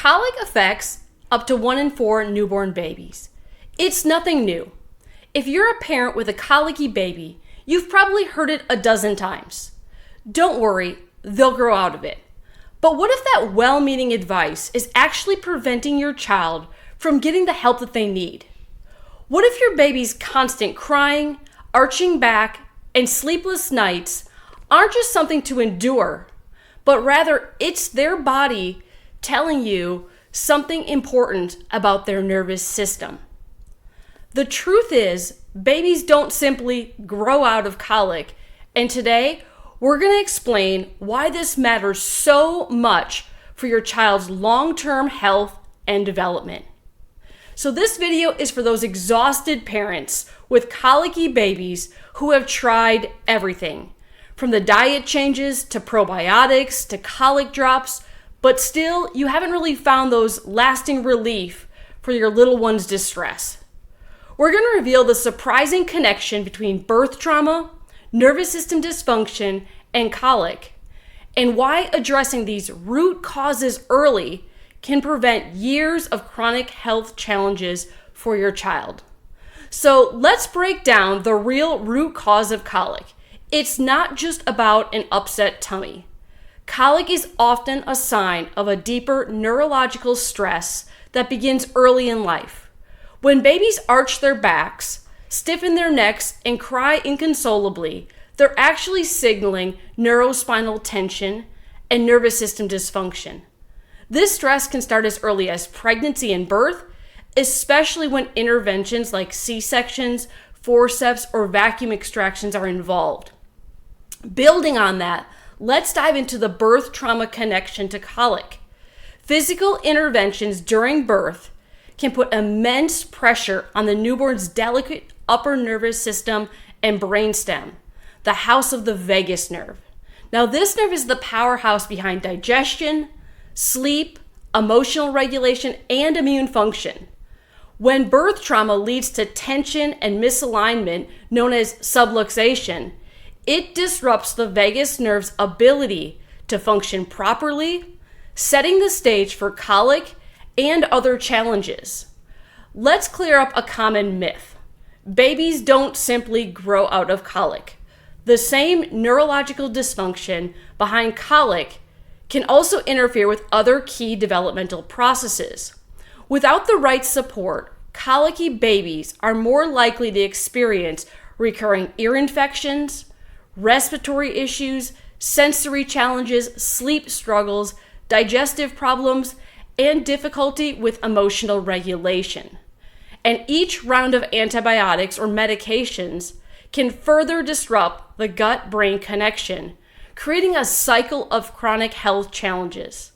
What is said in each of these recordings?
Colic affects up to 1 in 4 newborn babies. It's nothing new. If you're a parent with a colicky baby, you've probably heard it a dozen times. Don't worry, they'll grow out of it. But what if that well-meaning advice is actually preventing your child from getting the help that they need? What if your baby's constant crying, arching back, and sleepless nights aren't just something to endure, but rather it's their body telling you something important about their nervous system? The truth is, babies don't simply grow out of colic, and today we're going to explain why this matters so much for your child's long-term health and development. So this video is for those exhausted parents with colicky babies who have tried everything, from the diet changes to probiotics to colic drops, but still you haven't really found those lasting relief for your little one's distress. We're going to reveal the surprising connection between birth trauma, nervous system dysfunction, and colic, and why addressing these root causes early can prevent years of chronic health challenges for your child. So let's break down the real root cause of colic. It's not just about an upset tummy. Colic is often a sign of a deeper neurological stress that begins early in life. When babies arch their backs, stiffen their necks, and cry inconsolably, they're actually signaling neurospinal tension and nervous system dysfunction. This stress can start as early as pregnancy and birth, especially when interventions like C-sections, forceps, or vacuum extractions are involved. Building on that, let's dive into the birth trauma connection to colic. Physical interventions during birth can put immense pressure on the newborn's delicate upper nervous system and brainstem, the house of the vagus nerve. Now, this nerve is the powerhouse behind digestion, sleep, emotional regulation, and immune function. When birth trauma leads to tension and misalignment, known as subluxation, it disrupts the vagus nerve's ability to function properly, setting the stage for colic and other challenges. Let's clear up a common myth. Babies don't simply grow out of colic. The same neurological dysfunction behind colic can also interfere with other key developmental processes. Without the right support, colicky babies are more likely to experience recurring ear infections, respiratory issues, sensory challenges, sleep struggles, digestive problems, and difficulty with emotional regulation. And each round of antibiotics or medications can further disrupt the gut-brain connection, creating a cycle of chronic health challenges.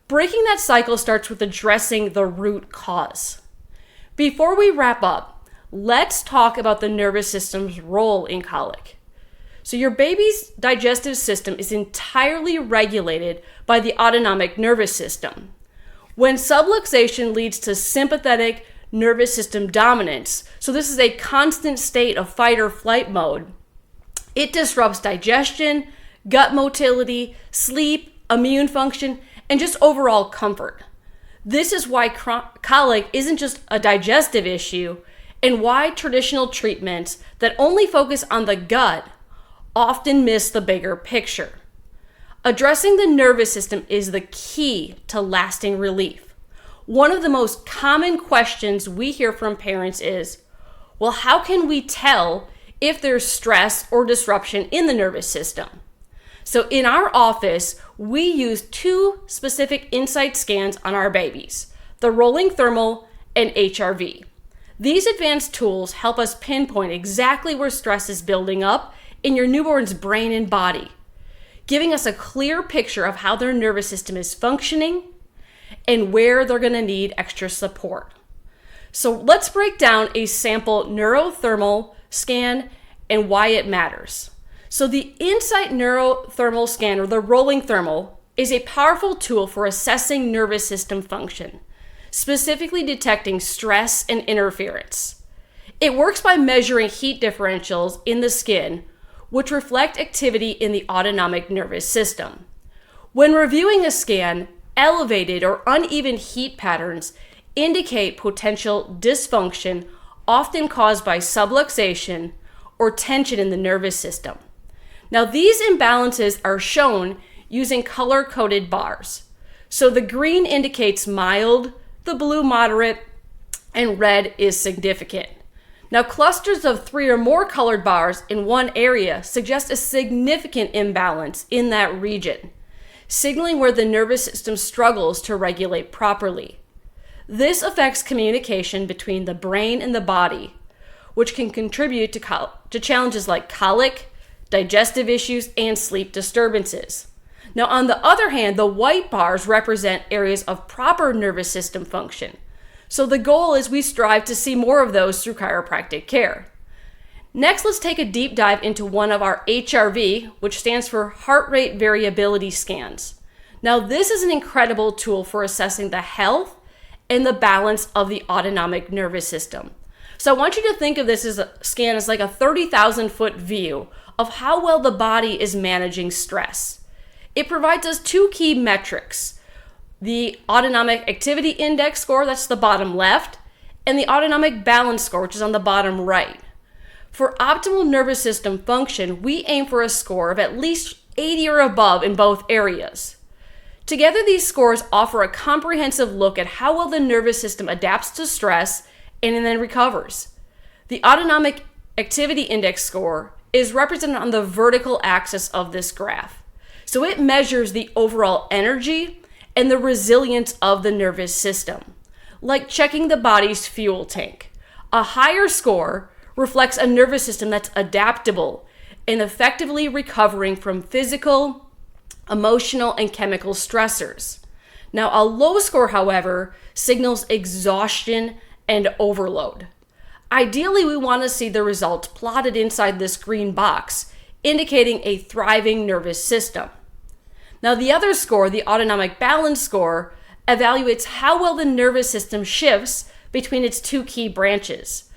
Breaking that cycle starts with addressing the root cause. Before we wrap up, let's talk about the nervous system's role in colic. So your baby's digestive system is entirely regulated by the autonomic nervous system. When subluxation leads to sympathetic nervous system dominance, so this is a constant state of fight or flight mode, it disrupts digestion, gut motility, sleep, immune function, and just overall comfort. This is why colic isn't just a digestive issue, and why traditional treatments that only focus on the gut often miss the bigger picture. Addressing the nervous system is the key to lasting relief. One of the most common questions we hear from parents is, well, how can we tell if there's stress or disruption in the nervous system? So in our office, we use 2 specific insight scans on our babies, the rolling thermal and HRV. These advanced tools help us pinpoint exactly where stress is building up in your newborn's brain and body, giving us a clear picture of how their nervous system is functioning and where they're going to need extra support. So let's break down a sample neurothermal scan and why it matters. So the Insight Neurothermal Scan, or the rolling thermal, is a powerful tool for assessing nervous system function, specifically detecting stress and interference. It works by measuring heat differentials in the skin, which reflect activity in the autonomic nervous system. When reviewing a scan, elevated or uneven heat patterns indicate potential dysfunction, often caused by subluxation or tension in the nervous system. Now, these imbalances are shown using color-coded bars. So the green indicates mild, the blue moderate, and red is significant. Now, clusters of 3 or more colored bars in one area suggest a significant imbalance in that region, signaling where the nervous system struggles to regulate properly. This affects communication between the brain and the body, which can contribute to challenges like colic, digestive issues, and sleep disturbances. Now, on the other hand, the white bars represent areas of proper nervous system function. So the goal is we strive to see more of those through chiropractic care. Next, let's take a deep dive into one of our HRV, which stands for heart rate variability scans. Now, this is an incredible tool for assessing the health and the balance of the autonomic nervous system. So I want you to think of this as a scan as like a 30,000 foot view of how well the body is managing stress. It provides us 2 key metrics: the autonomic activity index score, that's the bottom left, and the autonomic balance score, which is on the bottom right. For optimal nervous system function, we aim for a score of at least 80 or above in both areas. Together, these scores offer a comprehensive look at how well the nervous system adapts to stress and then recovers. The autonomic activity index score is represented on the vertical axis of this graph. So it measures the overall energy and the resilience of the nervous system, like checking the body's fuel tank. A higher score reflects a nervous system that's adaptable and effectively recovering from physical, emotional, and chemical stressors. Now, a low score, however, signals exhaustion and overload. Ideally, we want to see the results plotted inside this green box, indicating a thriving nervous system. Now, the other score, the autonomic balance score, evaluates how well the nervous system shifts between its 2 key branches.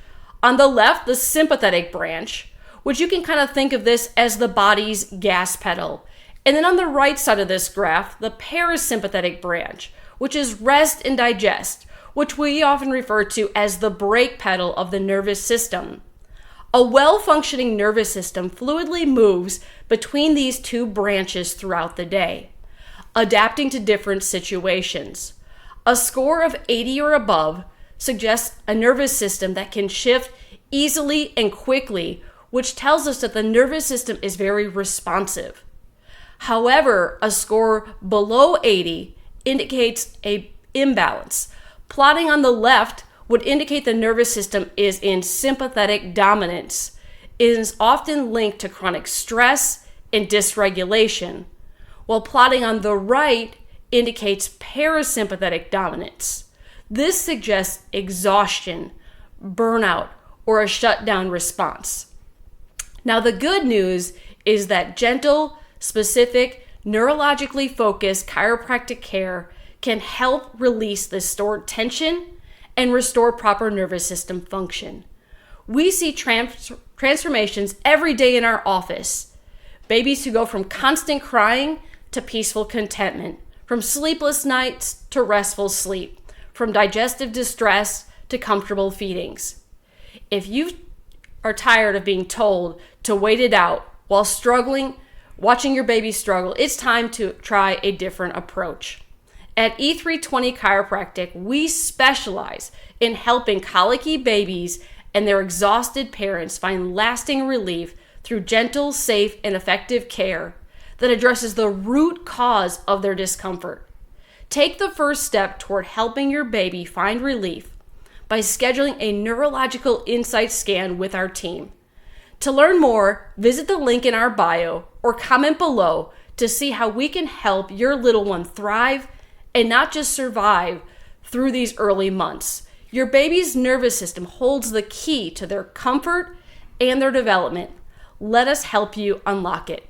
On the left, the sympathetic branch, which you can kind of think of this as the body's gas pedal. And then on the right side of this graph, the parasympathetic branch, which is rest and digest, which we often refer to as the brake pedal of the nervous system. A well-functioning nervous system fluidly moves between these 2 branches throughout the day, adapting to different situations. A score of 80 or above suggests a nervous system that can shift easily and quickly, which tells us that the nervous system is very responsive. However, a score below 80 indicates an imbalance. Plotting on the left would indicate the nervous system is in sympathetic dominance. It is often linked to chronic stress and dysregulation, while plotting on the right indicates parasympathetic dominance. This suggests exhaustion, burnout, or a shutdown response. Now, the good news is that gentle, specific, neurologically focused chiropractic care can help release the stored tension and restore proper nervous system function. We see transformations every day in our office. Babies who go from constant crying to peaceful contentment, from sleepless nights to restful sleep, from digestive distress to comfortable feedings. If you are tired of being told to wait it out while struggling, watching your baby struggle, it's time to try a different approach. At E320 Chiropractic, we specialize in helping colicky babies and their exhausted parents find lasting relief through gentle, safe, and effective care that addresses the root cause of their discomfort. Take the first step toward helping your baby find relief by scheduling a neurological insight scan with our team. To learn more, visit the link in our bio or comment below to see how we can help your little one thrive and not just survive through these early months. Your baby's nervous system holds the key to their comfort and their development. Let us help you unlock it.